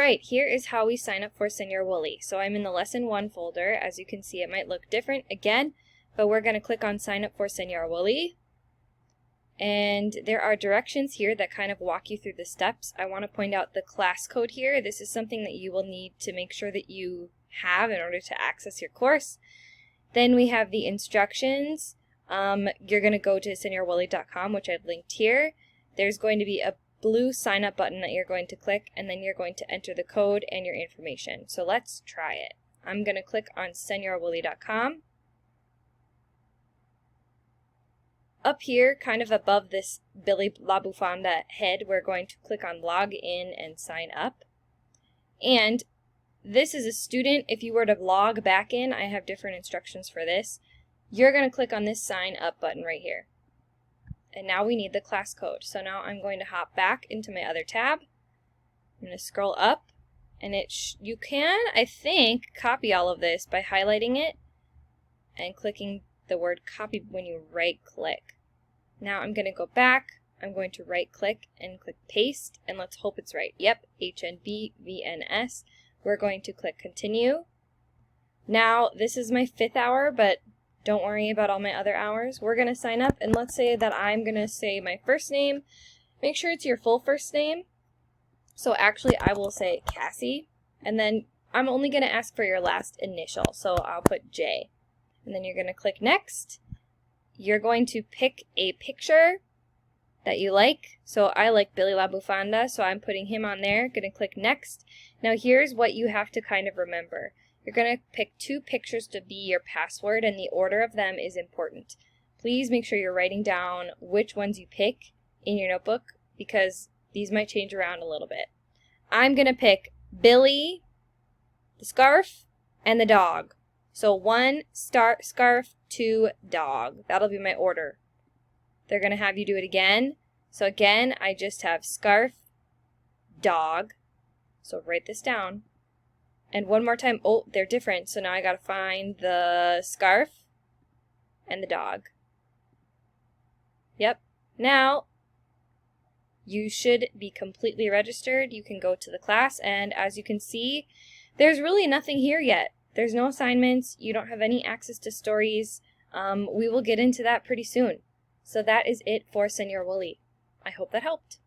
Alright, here is how we sign up for Señor Wooly. So I'm in the Lesson 1 folder. As you can see, it might look different again, but we're going to click on Sign Up for Señor Wooly. And there are directions here that kind of walk you through the steps. I want to point out the class code here. This is something that you will need to make sure that you have in order to access your course. Then we have the instructions. You're going to go to señorwooly.com, which I've linked here. There's going to be a blue sign up button that you're going to click, and then you're going to enter the code and your information. So let's try it. I'm going to click on señorwooly.com. Up here, kind of above this Billy La Bufanda head, we're going to click on log in and sign up. And this is a student. If you were to log back in, I have different instructions for this. You're going to click on this sign up button right here. And now we need the class code. So now I'm going to hop back into my other tab. I'm going to scroll up, and you can, I think, copy all of this by highlighting it and clicking the word copy when you right click. Now I'm going to go back. I'm going to right click and click paste, and let's hope it's right. Yep, HNBVNS. We're going to click continue. Now this is my 5th hour, but don't worry about all my other hours. We're going to sign up, and let's say that I'm going to say my first name. Make sure it's your full first name. So actually I will say Cassie, and then I'm only going to ask for your last initial, so I'll put J. And then you're going to click next. You're going to pick a picture that you like. So I like Billy La Bufanda, so I'm putting him on there. Going to click next. Now here's what you have to kind of remember. You're going to pick 2 pictures to be your password, and the order of them is important. Please make sure you're writing down which ones you pick in your notebook, because these might change around a little bit. I'm going to pick Billy, the scarf, and the dog. So 1 scarf, 2 dog. That'll be my order. They're going to have you do it again. So again, I just have scarf, dog. So write this down. And one more time. Oh, they're different. So now I got to find the scarf and the dog. Yep. Now you should be completely registered. You can go to the class, and as you can see, there's really nothing here yet. There's no assignments. You don't have any access to stories. We will get into that pretty soon. So that is it for Señor Wooly. I hope that helped.